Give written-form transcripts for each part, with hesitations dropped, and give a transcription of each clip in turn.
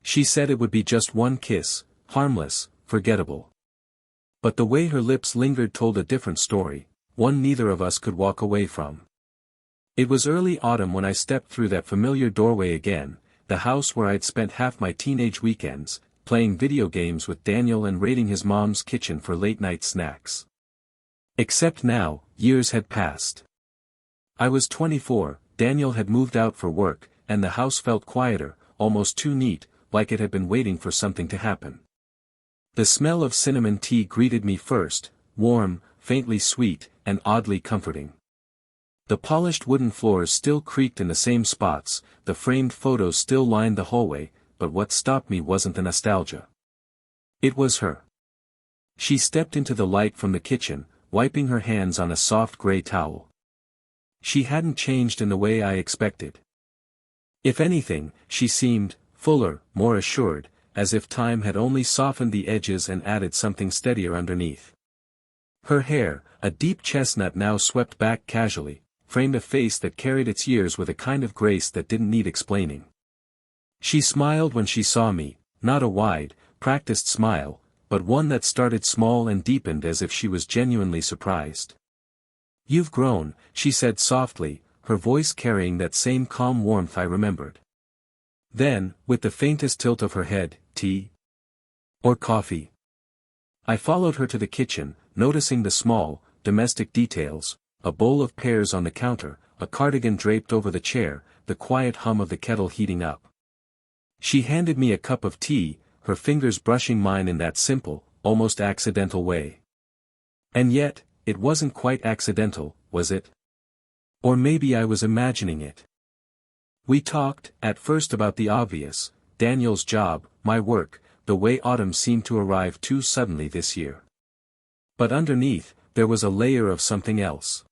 She said it would be just one kiss, harmless, forgettable. But the way her lips lingered told a different story, one neither of us could walk away from. It was early autumn when I stepped through that familiar doorway again, the house where I'd spent half my teenage weekends, playing video games with Daniel and raiding his mom's kitchen for late-night snacks. Except now, years had passed. I was 24, Daniel had moved out for work, and the house felt quieter, almost too neat, like it had been waiting for something to happen. The smell of cinnamon tea greeted me first, warm, faintly sweet, and oddly comforting. The polished wooden floors still creaked in the same spots, the framed photos still lined the hallway, but what stopped me wasn't the nostalgia. It was her. She stepped into the light from the kitchen, wiping her hands on a soft gray towel. She hadn't changed in the way I expected. If anything, she seemed fuller, more assured, as if time had only softened the edges and added something steadier underneath. Her hair, a deep chestnut now swept back casually, framed a face that carried its years with a kind of grace that didn't need explaining. She smiled when she saw me, not a wide, practiced smile, but one that started small and deepened as if she was genuinely surprised. "You've grown," she said softly, her voice carrying that same calm warmth I remembered. Then, with the faintest tilt of her head, "Tea? Or coffee?" I followed her to the kitchen, noticing the small, domestic details, a bowl of pears on the counter, a cardigan draped over the chair, the quiet hum of the kettle heating up. She handed me a cup of tea, her fingers brushing mine in that simple, almost accidental way. And yet, it wasn't quite accidental, was it? Or maybe I was imagining it. We talked, at first about the obvious, Daniel's job, my work, the way autumn seemed to arrive too suddenly this year. But underneath, there was a layer of something else.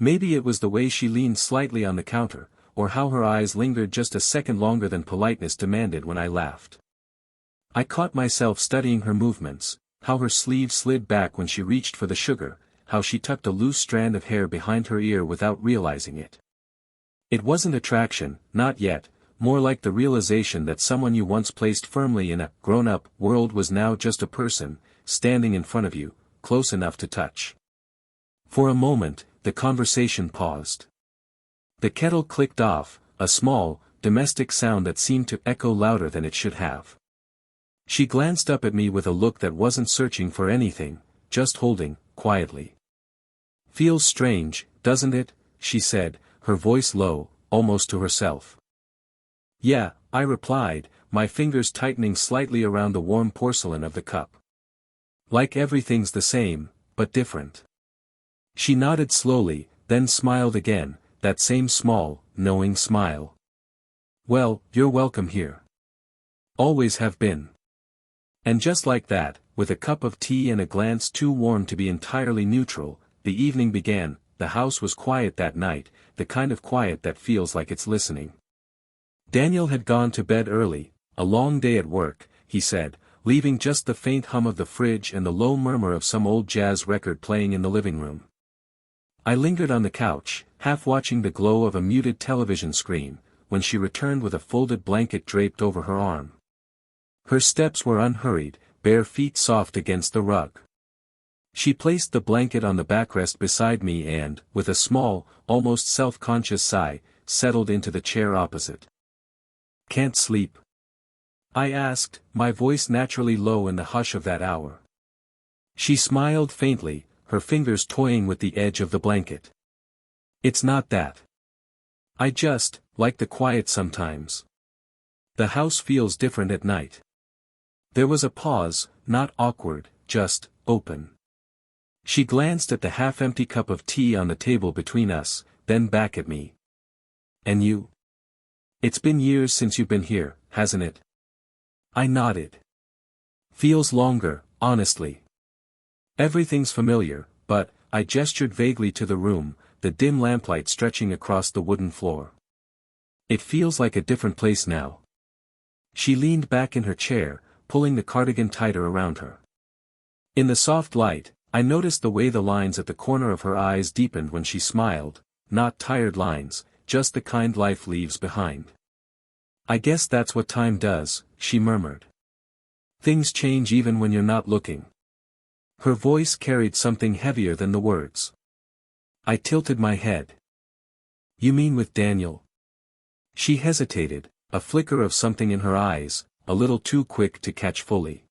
Maybe it was the way she leaned slightly on the counter, or how her eyes lingered just a second longer than politeness demanded when I laughed. I caught myself studying her movements, how her sleeve slid back when she reached for the sugar, how she tucked a loose strand of hair behind her ear without realizing it. It wasn't attraction, not yet, more like the realization that someone you once placed firmly in a grown-up world was now just a person, standing in front of you, close enough to touch. For a moment, the conversation paused. The kettle clicked off, a small, domestic sound that seemed to echo louder than it should have. She glanced up at me with a look that wasn't searching for anything, just holding, quietly. "Feels strange, doesn't it?" she said, her voice low, almost to herself. "Yeah," I replied, my fingers tightening slightly around the warm porcelain of the cup. "Like everything's the same, but different." She nodded slowly, then smiled again, that same small, knowing smile. "Well, you're welcome here. Always have been." And just like that, with a cup of tea and a glance too warm to be entirely neutral, the evening began. The house was quiet that night, the kind of quiet that feels like it's listening. Daniel had gone to bed early, a long day at work, he said, leaving just the faint hum of the fridge and the low murmur of some old jazz record playing in the living room. I lingered on the couch, half watching the glow of a muted television screen, when she returned with a folded blanket draped over her arm. Her steps were unhurried, bare feet soft against the rug. She placed the blanket on the backrest beside me and, with a small, almost self-conscious sigh, settled into the chair opposite. "Can't sleep?" I asked, my voice naturally low in the hush of that hour. She smiled faintly, her fingers toying with the edge of the blanket. "It's not that. I just, like the quiet sometimes. The house feels different at night." There was a pause, not awkward, just, open. She glanced at the half-empty cup of tea on the table between us, then back at me. "And you? It's been years since you've been here, hasn't it?" I nodded. "Feels longer, honestly. Everything's familiar, but," I gestured vaguely to the room, the dim lamplight stretching across the wooden floor. "It feels like a different place now." She leaned back in her chair, pulling the cardigan tighter around her. In the soft light, I noticed the way the lines at the corner of her eyes deepened when she smiled, not tired lines, just the kind life leaves behind. I guess that's what time does, she murmured. Things change even when you're not looking. Her voice carried something heavier than the words. I tilted my head. You mean with Daniel? She hesitated, a flicker of something in her eyes, a little too quick to catch fully.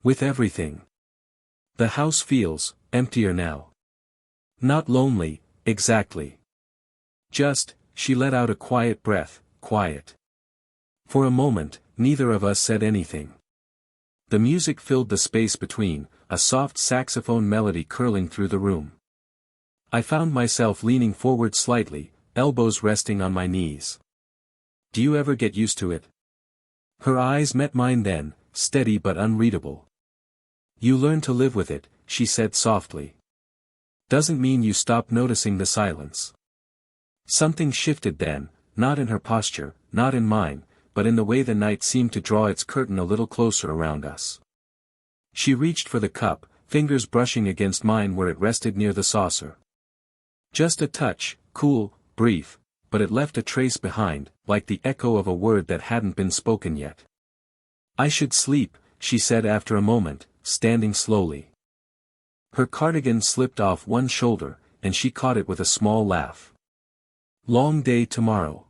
With everything. The house feels emptier now. Not lonely, exactly. Just, she let out a quiet breath, quiet. For a moment, neither of us said anything. The music filled the space between, a soft saxophone melody curling through the room. I found myself leaning forward slightly, elbows resting on my knees. Do you ever get used to it? Her eyes met mine then, steady but unreadable. You learn to live with it, she said softly. Doesn't mean you stop noticing the silence. Something shifted then, not in her posture, not in mine, but in the way the night seemed to draw its curtain a little closer around us. She reached for the cup, fingers brushing against mine where it rested near the saucer. Just a touch, cool, brief, but it left a trace behind, like the echo of a word that hadn't been spoken yet. I should sleep, she said after a moment, standing slowly. Her cardigan slipped off one shoulder, and she caught it with a small laugh. Long day tomorrow.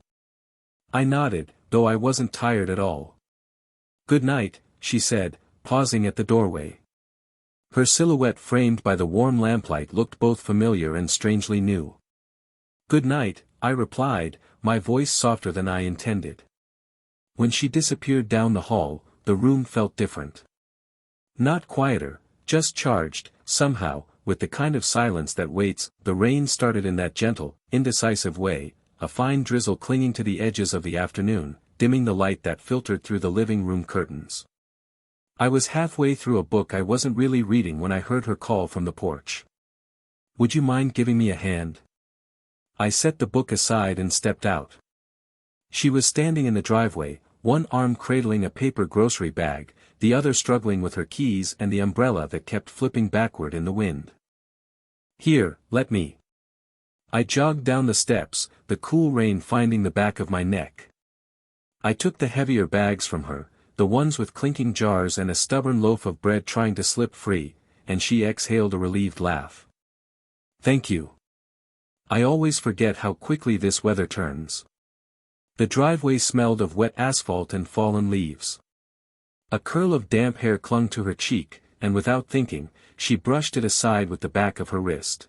I nodded, though I wasn't tired at all. Good night, she said, pausing at the doorway. Her silhouette framed by the warm lamplight looked both familiar and strangely new. Good night, I replied, my voice softer than I intended. When she disappeared down the hall, the room felt different. Not quieter, just charged, somehow, with the kind of silence that waits. The rain started in that gentle, indecisive way, a fine drizzle clinging to the edges of the afternoon, dimming the light that filtered through the living room curtains. I was halfway through a book I wasn't really reading when I heard her call from the porch. Would you mind giving me a hand? I set the book aside and stepped out. She was standing in the driveway, one arm cradling a paper grocery bag, the other struggling with her keys and the umbrella that kept flipping backward in the wind. Here, let me. I jogged down the steps, the cool rain finding the back of my neck. I took the heavier bags from her, the ones with clinking jars and a stubborn loaf of bread trying to slip free, and she exhaled a relieved laugh. Thank you. I always forget how quickly this weather turns. The driveway smelled of wet asphalt and fallen leaves. A curl of damp hair clung to her cheek, and without thinking, she brushed it aside with the back of her wrist.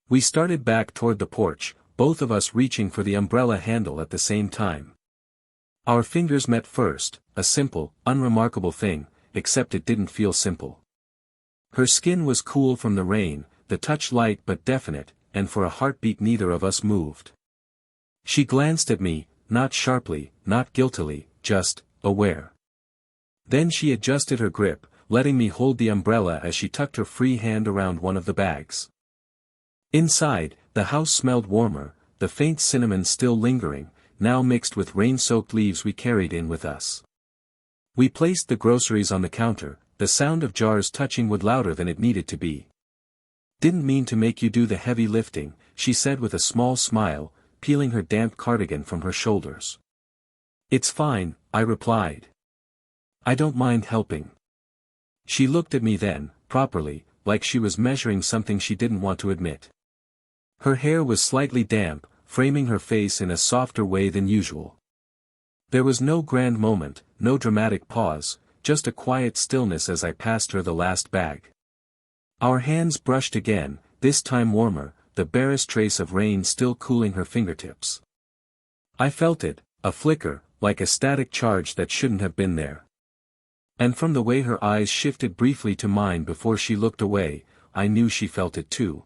We started back toward the porch, both of us reaching for the umbrella handle at the same time. Our fingers met first, a simple, unremarkable thing, except it didn't feel simple. Her skin was cool from the rain, the touch light but definite, and for a heartbeat neither of us moved. She glanced at me, not sharply, not guiltily, just, aware. Then she adjusted her grip, letting me hold the umbrella as she tucked her free hand around one of the bags. Inside, the house smelled warmer, the faint cinnamon still lingering, now mixed with rain-soaked leaves we carried in with us. We placed the groceries on the counter, the sound of jars touching wood louder than it needed to be. Didn't mean to make you do the heavy lifting, she said with a small smile, peeling her damp cardigan from her shoulders. It's fine, I replied. I don't mind helping. She looked at me then, properly, like she was measuring something she didn't want to admit. Her hair was slightly damp, framing her face in a softer way than usual. There was no grand moment, no dramatic pause, just a quiet stillness as I passed her the last bag. Our hands brushed again, this time warmer, the barest trace of rain still cooling her fingertips. I felt it, a flicker, like a static charge that shouldn't have been there. And from the way her eyes shifted briefly to mine before she looked away, I knew she felt it too.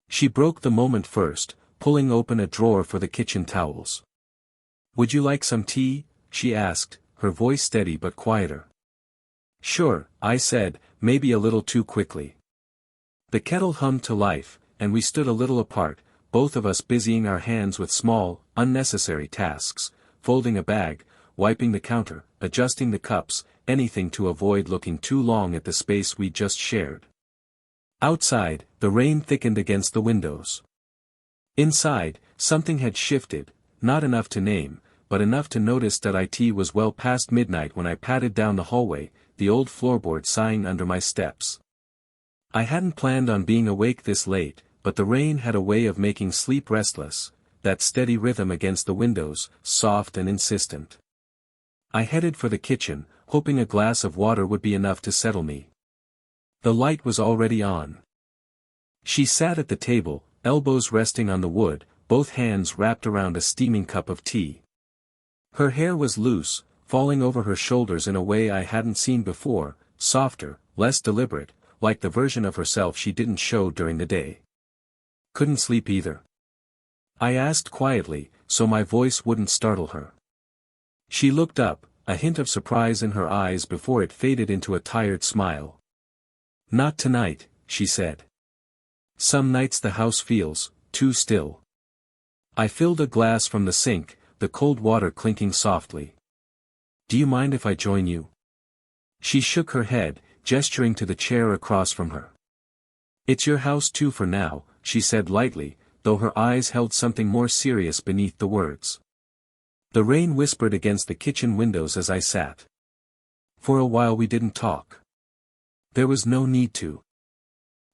She broke the moment first, pulling open a drawer for the kitchen towels. Would you like some tea? She asked, her voice steady but quieter. Sure, I said, maybe a little too quickly. The kettle hummed to life, and we stood a little apart, both of us busying our hands with small, unnecessary tasks, folding a bag, wiping the counter, adjusting the cups, anything to avoid looking too long at the space we just shared. Outside, the rain thickened against the windows. Inside, something had shifted, not enough to name, but enough to notice that it was well past midnight when I padded down the hallway, the old floorboard sighing under my steps. I hadn't planned on being awake this late, but the rain had a way of making sleep restless, that steady rhythm against the windows, soft and insistent. I headed for the kitchen, hoping a glass of water would be enough to settle me. The light was already on. She sat at the table, elbows resting on the wood, both hands wrapped around a steaming cup of tea. Her hair was loose, falling over her shoulders in a way I hadn't seen before, softer, less deliberate, like the version of herself she didn't show during the day. Couldn't sleep either? I asked quietly, so my voice wouldn't startle her. She looked up, a hint of surprise in her eyes before it faded into a tired smile. Not tonight, she said. Some nights the house feels too still. I filled a glass from the sink, the cold water clinking softly. Do you mind if I join you? She shook her head, gesturing to the chair across from her. It's your house too for now, she said lightly, though her eyes held something more serious beneath the words. The rain whispered against the kitchen windows as I sat. For a while we didn't talk. There was no need to.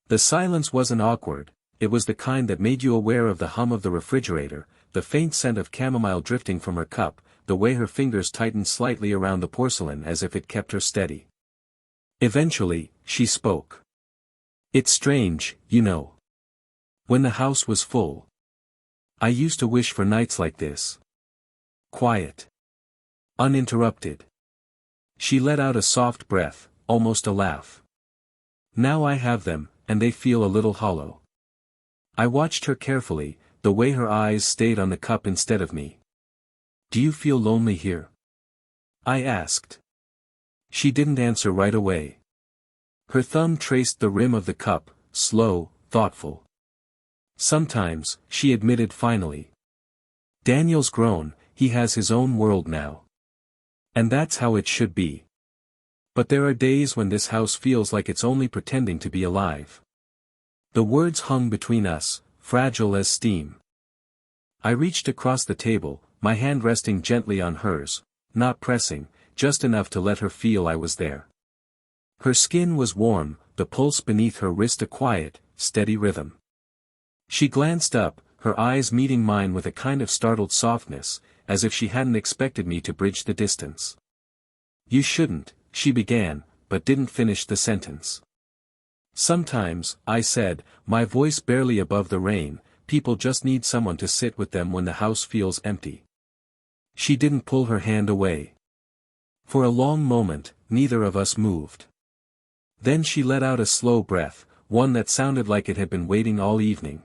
The silence wasn't awkward, it was the kind that made you aware of the hum of the refrigerator, the faint scent of chamomile drifting from her cup, the way her fingers tightened slightly around the porcelain as if it kept her steady. Eventually, she spoke. It's strange, you know. When the house was full. I used to wish for nights like this. Quiet. Uninterrupted. She let out a soft breath, almost a laugh. Now I have them, and they feel a little hollow. I watched her carefully, the way her eyes stayed on the cup instead of me. Do you feel lonely here? I asked. She didn't answer right away. Her thumb traced the rim of the cup, slow, thoughtful. Sometimes, she admitted finally. Daniel's grown, he has his own world now. And that's how it should be. But there are days when this house feels like it's only pretending to be alive. The words hung between us, fragile as steam. I reached across the table, my hand resting gently on hers, not pressing, just enough to let her feel I was there. Her skin was warm, the pulse beneath her wrist a quiet, steady rhythm. She glanced up, her eyes meeting mine with a kind of startled softness, as if she hadn't expected me to bridge the distance. You shouldn't, she began, but didn't finish the sentence. Sometimes, I said, my voice barely above the rain, people just need someone to sit with them when the house feels empty. She didn't pull her hand away. For a long moment, neither of us moved. Then she let out a slow breath, one that sounded like it had been waiting all evening.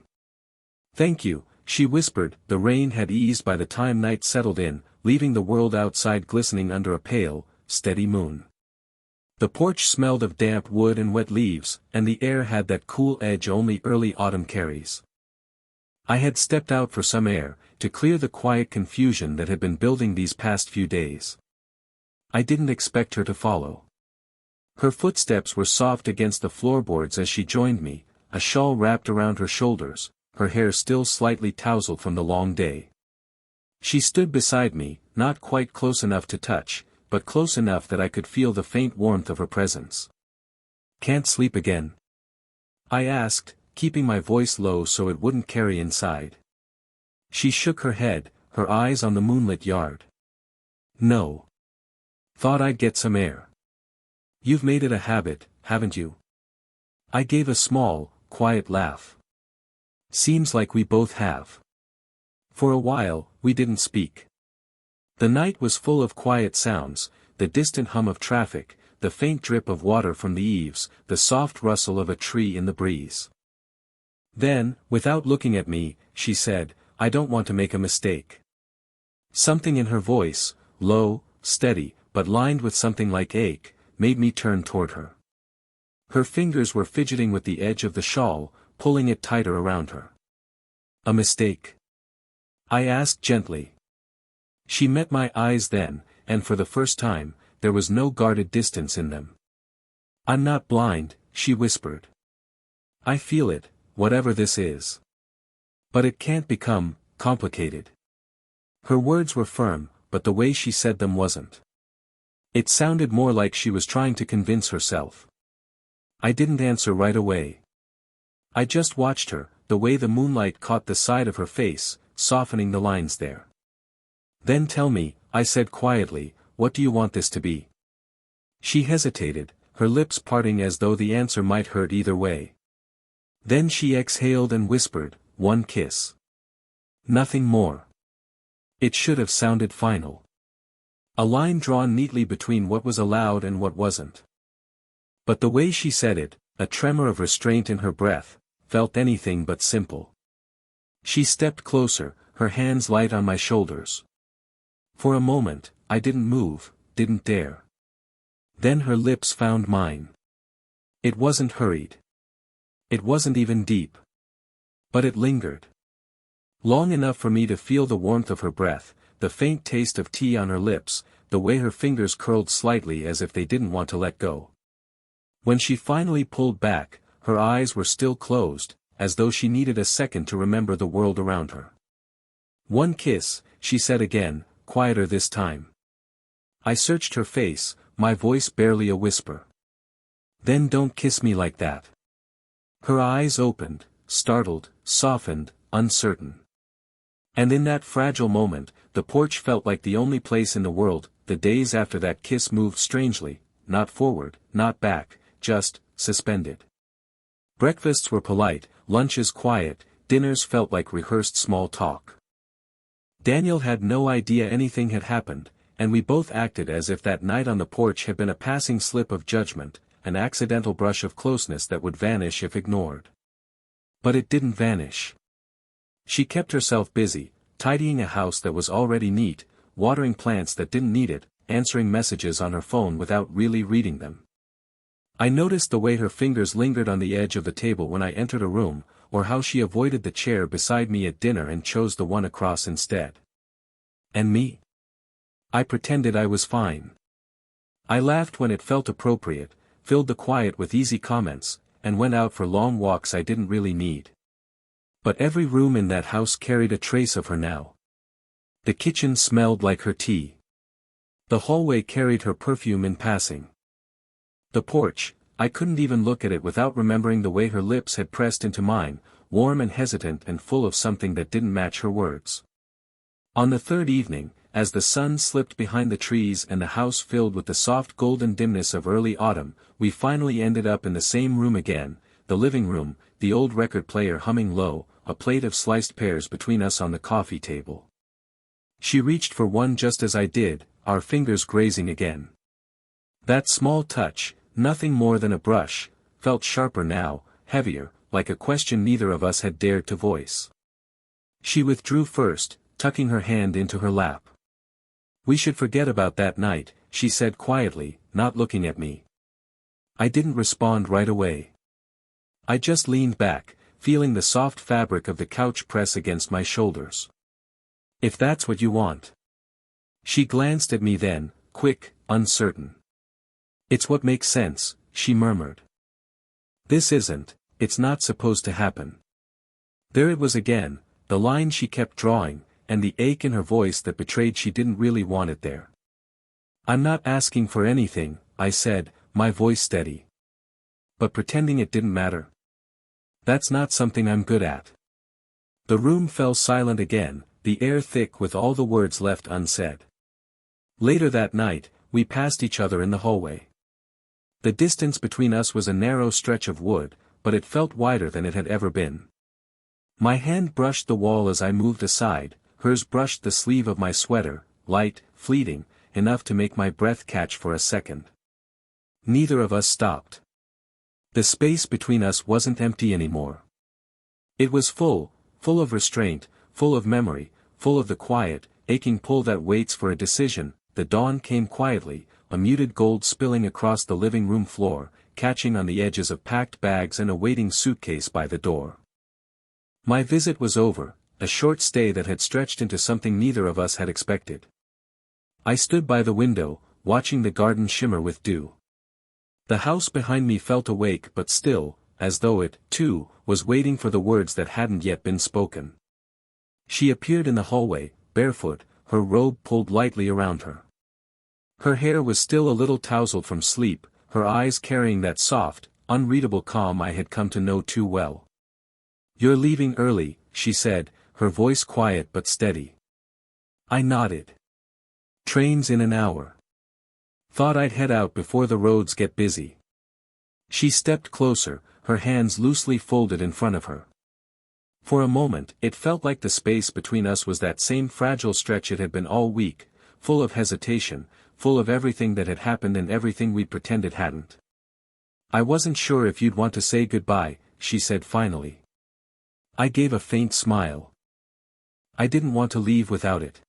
Thank you, she whispered. The rain had eased by the time night settled in, leaving the world outside glistening under a pale, steady moon. The porch smelled of damp wood and wet leaves, and the air had that cool edge only early autumn carries. I had stepped out for some air, to clear the quiet confusion that had been building these past few days. I didn't expect her to follow. Her footsteps were soft against the floorboards as she joined me, a shawl wrapped around her shoulders, her hair still slightly tousled from the long day. She stood beside me, not quite close enough to touch, but close enough that I could feel the faint warmth of her presence. Can't sleep again? I asked, keeping my voice low so it wouldn't carry inside. She shook her head, her eyes on the moonlit yard. No. Thought I'd get some air. You've made it a habit, haven't you? I gave a small, quiet laugh. Seems like we both have. For a while, we didn't speak. The night was full of quiet sounds, the distant hum of traffic, the faint drip of water from the eaves, the soft rustle of a tree in the breeze. Then, without looking at me, she said, I don't want to make a mistake. Something in her voice, low, steady, but lined with something like ache, made me turn toward her. Her fingers were fidgeting with the edge of the shawl, pulling it tighter around her. A mistake? I asked gently. She met my eyes then, and for the first time, there was no guarded distance in them. I'm not blind, she whispered. I feel it, whatever this is. But it can't become complicated. Her words were firm, but the way she said them wasn't. It sounded more like she was trying to convince herself. I didn't answer right away. I just watched her, the way the moonlight caught the side of her face, softening the lines there. Then tell me, I said quietly, what do you want this to be? She hesitated, her lips parting as though the answer might hurt either way. Then she exhaled and whispered, one kiss. Nothing more. It should have sounded final. A line drawn neatly between what was allowed and what wasn't. But the way she said it, a tremor of restraint in her breath, felt anything but simple. She stepped closer, her hands light on my shoulders. For a moment, I didn't move, didn't dare. Then her lips found mine. It wasn't hurried. It wasn't even deep. But it lingered. Long enough for me to feel the warmth of her breath, the faint taste of tea on her lips, the way her fingers curled slightly as if they didn't want to let go. When she finally pulled back, her eyes were still closed, as though she needed a second to remember the world around her. One kiss, she said again, quieter this time. I searched her face, my voice barely a whisper. Then don't kiss me like that. Her eyes opened, startled, softened, uncertain. And in that fragile moment, the porch felt like the only place in the world. The days after that kiss moved strangely, not forward, not back, just suspended. Breakfasts were polite, lunches quiet, dinners felt like rehearsed small talk. Daniel had no idea anything had happened, and we both acted as if that night on the porch had been a passing slip of judgment, an accidental brush of closeness that would vanish if ignored. But it didn't vanish. She kept herself busy, tidying a house that was already neat, watering plants that didn't need it, answering messages on her phone without really reading them. I noticed the way her fingers lingered on the edge of the table when I entered a room, or how she avoided the chair beside me at dinner and chose the one across instead. And me? I pretended I was fine. I laughed when it felt appropriate, filled the quiet with easy comments, and went out for long walks I didn't really need. But every room in that house carried a trace of her now. The kitchen smelled like her tea. The hallway carried her perfume in passing. The porch, I couldn't even look at it without remembering the way her lips had pressed into mine, warm and hesitant and full of something that didn't match her words. On the third evening, as the sun slipped behind the trees and the house filled with the soft golden dimness of early autumn, we finally ended up in the same room again, the living room, the old record player humming low, a plate of sliced pears between us on the coffee table. She reached for one just as I did, our fingers grazing again. That small touch, nothing more than a brush, felt sharper now, heavier, like a question neither of us had dared to voice. She withdrew first, tucking her hand into her lap. We should forget about that night, she said quietly, not looking at me. I didn't respond right away. I just leaned back, feeling the soft fabric of the couch press against my shoulders. If that's what you want. She glanced at me then, quick, uncertain. It's what makes sense, she murmured. This isn't, it's not supposed to happen. There it was again, the line she kept drawing, and the ache in her voice that betrayed she didn't really want it there. I'm not asking for anything, I said, my voice steady. But pretending it didn't matter? That's not something I'm good at. The room fell silent again, the air thick with all the words left unsaid. Later that night, we passed each other in the hallway. The distance between us was a narrow stretch of wood, but it felt wider than it had ever been. My hand brushed the wall as I moved aside, hers brushed the sleeve of my sweater, light, fleeting, enough to make my breath catch for a second. Neither of us stopped. The space between us wasn't empty anymore. It was full of restraint, full of memory, full of the quiet, aching pull that waits for a decision. The dawn came quietly, a muted gold spilling across the living room floor, catching on the edges of packed bags and a waiting suitcase by the door. My visit was over, a short stay that had stretched into something neither of us had expected. I stood by the window, watching the garden shimmer with dew. The house behind me felt awake but still, as though it, too, was waiting for the words that hadn't yet been spoken. She appeared in the hallway, barefoot, her robe pulled lightly around her. Her hair was still a little tousled from sleep, her eyes carrying that soft, unreadable calm I had come to know too well. "You're leaving early," she said, her voice quiet but steady. I nodded. "Train's in an hour. Thought I'd head out before the roads get busy." She stepped closer, her hands loosely folded in front of her. For a moment, it felt like the space between us was that same fragile stretch it had been all week, full of hesitation, full of everything that had happened and everything we'd pretended hadn't. "I wasn't sure if you'd want to say goodbye," she said finally. I gave a faint smile. I didn't want to leave without it.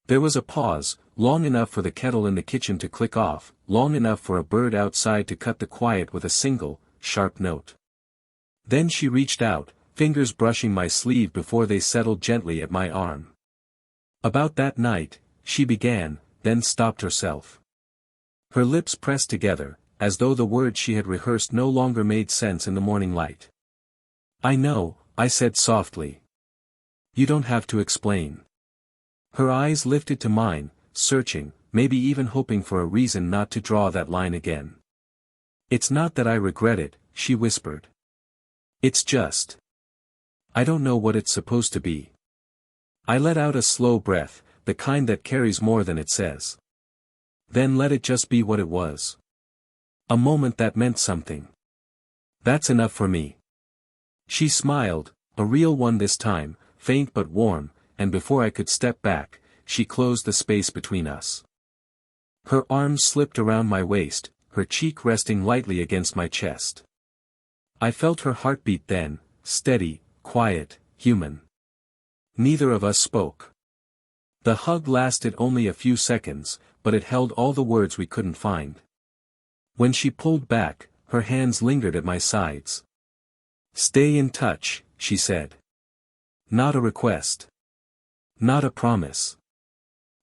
There was a pause, long enough for the kettle in the kitchen to click off, long enough for a bird outside to cut the quiet with a single, sharp note. Then she reached out, fingers brushing my sleeve before they settled gently at my arm. "About that night," she began, then stopped herself. Her lips pressed together, as though the words she had rehearsed no longer made sense in the morning light. "I know," I said softly. "You don't have to explain." Her eyes lifted to mine, searching, maybe even hoping for a reason not to draw that line again. "It's not that I regret it," she whispered. "It's just. I don't know what it's supposed to be." I let out a slow breath, the kind that carries more than it says. "Then let it just be what it was. A moment that meant something. That's enough for me." She smiled, a real one this time, faint but warm, and before I could step back, she closed the space between us. Her arms slipped around my waist, her cheek resting lightly against my chest. I felt her heartbeat then, steady, quiet, human. Neither of us spoke. The hug lasted only a few seconds, but it held all the words we couldn't find. When she pulled back, her hands lingered at my sides. "Stay in touch," she said. "Not a request. Not a promise.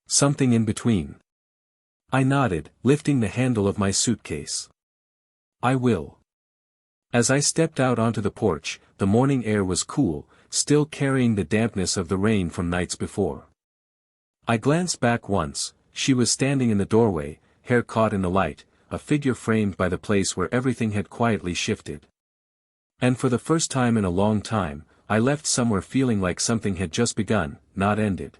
Something in between." I nodded, lifting the handle of my suitcase. "I will." As I stepped out onto the porch, the morning air was cool, still carrying the dampness of the rain from nights before. I glanced back once. She was standing in the doorway, hair caught in the light, a figure framed by the place where everything had quietly shifted. And for the first time in a long time, I left somewhere feeling like something had just begun, not ended.